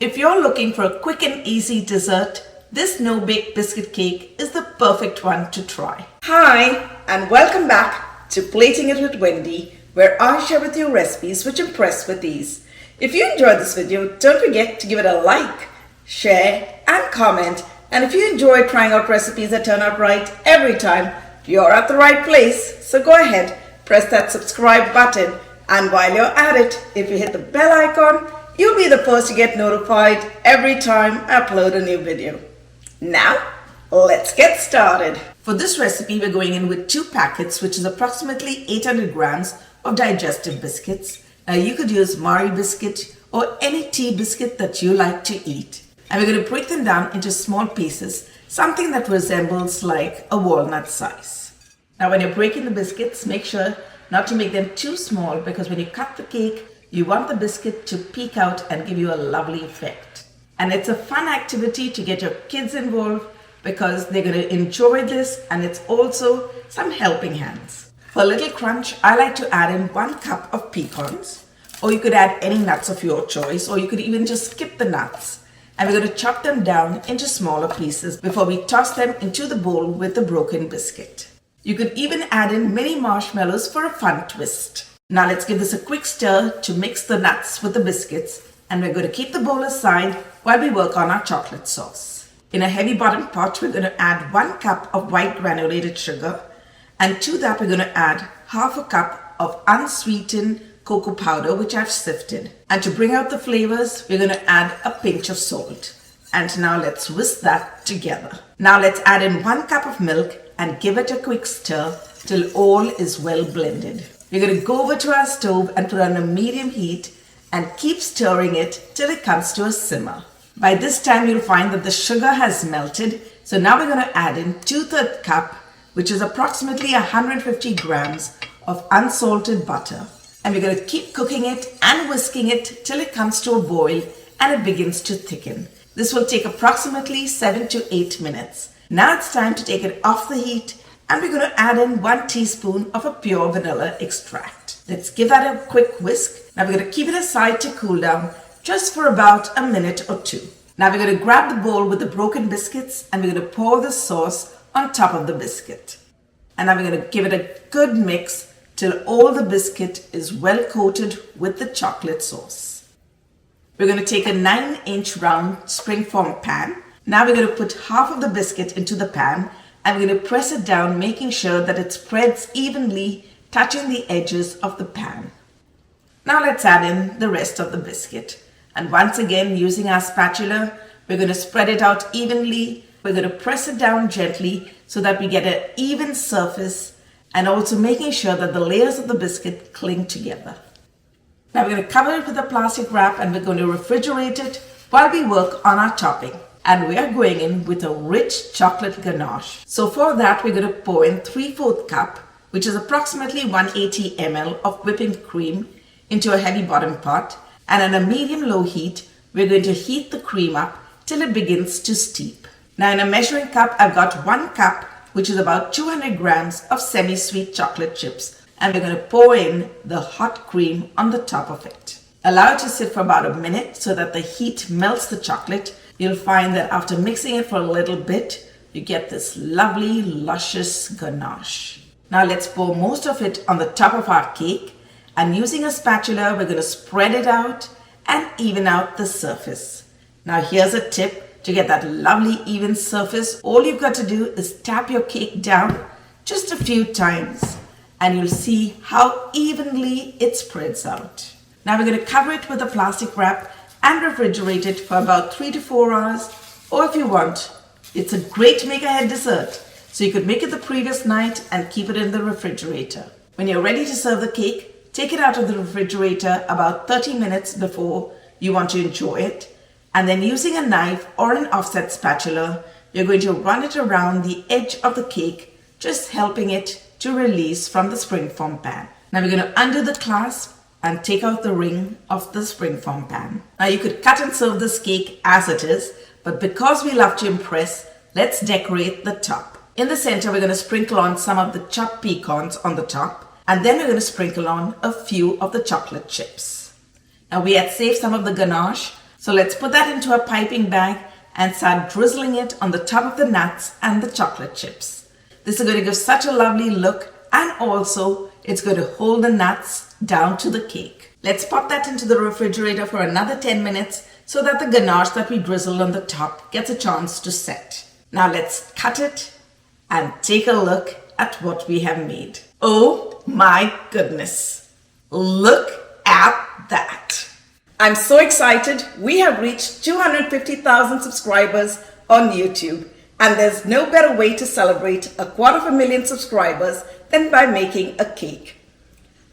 If you're looking for a quick and easy dessert, this no-bake biscuit cake is the perfect one to try. Hi, and welcome back to Plating It with Wendy, where I share with you recipes which impress with ease. If you enjoyed this video, don't forget to give it a like, share, and comment. And if you enjoy trying out recipes that turn out right every time, you're at the right place. So go ahead, press that subscribe button. And while you're at it, if you hit the bell icon, you'll be the first to get notified every time I upload a new video. Now, let's get started. For this recipe, we're going in with 2 packets, which is approximately 800 grams of digestive biscuits. Now, you could use Marie biscuit or any tea biscuit that you like to eat. And we're going to break them down into small pieces, something that resembles like a walnut size. Now, when you're breaking the biscuits, make sure not to make them too small, because when you cut the cake, you want the biscuit to peek out and give you a lovely effect. And it's a fun activity to get your kids involved because they're going to enjoy this, and it's also some helping hands. For a little crunch, I like to add in 1 cup of pecans, or you could add any nuts of your choice, or you could even just skip the nuts. And we're going to chop them down into smaller pieces before we toss them into the bowl with the broken biscuit. You could even add in mini marshmallows for a fun twist. Now let's give this a quick stir to mix the nuts with the biscuits, and we're going to keep the bowl aside while we work on our chocolate sauce. In a heavy bottom pot, we're going to add 1 cup of white granulated sugar, and to that we're going to add half a cup of unsweetened cocoa powder, which I've sifted. And to bring out the flavors, we're going to add a pinch of salt. And now let's whisk that together. Now let's add in 1 cup of milk and give it a quick stir till all is well blended. We're going to go over to our stove and put on a medium heat and keep stirring it till it comes to a simmer. By this time, you'll find that the sugar has melted. So now we're going to add in 2/3 cup, which is approximately 150 grams of unsalted butter. And we're going to keep cooking it and whisking it till it comes to a boil and it begins to thicken. This will take approximately 7 to 8 minutes. Now it's time to take it off the heat, and we're going to add in 1 teaspoon of a pure vanilla extract. Let's give that a quick whisk. Now we're going to keep it aside to cool down just for about a minute or 2. Now we're going to grab the bowl with the broken biscuits, and we're going to pour the sauce on top of the biscuit. And now we're going to give it a good mix till all the biscuit is well coated with the chocolate sauce. We're going to take a 9-inch round springform pan. Now we're going to put half of the biscuit into the pan, and we're going to press it down, making sure that it spreads evenly, touching the edges of the pan. Now let's add in the rest of the biscuit. And once again, using our spatula, we're going to spread it out evenly. We're going to press it down gently so that we get an even surface, and also making sure that the layers of the biscuit cling together. Now we're going to cover it with a plastic wrap, and we're going to refrigerate it while we work on our topping. And we are going in with a rich chocolate ganache. So for that, we're going to pour in 3/4 cup, which is approximately 180 ml of whipping cream, into a heavy bottom pot. And on a medium-low heat, we're going to heat the cream up till it begins to steep. Now in a measuring cup, I've got 1 cup, which is about 200 grams of semi-sweet chocolate chips. And we're going to pour in the hot cream on the top of it. Allow it to sit for about a minute so that the heat melts the chocolate. You'll find that after mixing it for a little bit, you get this lovely, luscious ganache. Now let's pour most of it on the top of our cake, and using a spatula, we're going to spread it out and even out the surface. Now here's a tip to get that lovely even surface. All you've got to do is tap your cake down just a few times, and you'll see how evenly it spreads out. Now we're going to cover it with a plastic wrap and refrigerate it for about 3 to 4 hours, or if you want, it's a great make-ahead dessert. So you could make it the previous night and keep it in the refrigerator. When you're ready to serve the cake, take it out of the refrigerator about 30 minutes before you want to enjoy it. And then using a knife or an offset spatula, you're going to run it around the edge of the cake, just helping it to release from the springform pan. Now we're going to undo the clasp and take out the ring of the springform pan. Now you could cut and serve this cake as it is, but because we love to impress, let's decorate the top. In the center, we're going to sprinkle on some of the chopped pecans on the top, and then we're going to sprinkle on a few of the chocolate chips. Now we had saved some of the ganache So let's put that into a piping bag and start drizzling it on the top of the nuts and the chocolate chips. This is going to give such a lovely look, and also it's going to hold the nuts down to the cake. Let's pop that into the refrigerator for another 10 minutes so that the ganache that we drizzled on the top gets a chance to set. Now let's cut it and take a look at what we have made. Oh my goodness. Look at that. I'm so excited. We have reached 250,000 subscribers on YouTube, and there's no better way to celebrate 250,000 subscribers than by making a cake.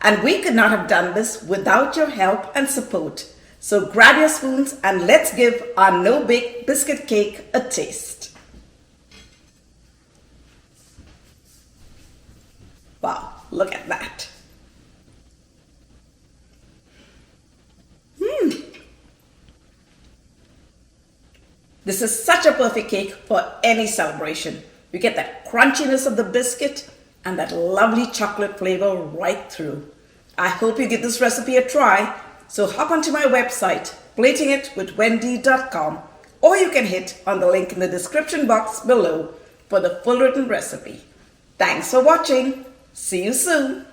And we could not have done this without your help and support. So grab your spoons and let's give our no-bake biscuit cake a taste. Wow, look at that. This is such a perfect cake for any celebration. You get that crunchiness of the biscuit and that lovely chocolate flavor right through. I hope you give this recipe a try. So hop onto my website, platingitwithwendy.com, or you can hit on the link in the description box below for the full written recipe. Thanks for watching. See you soon.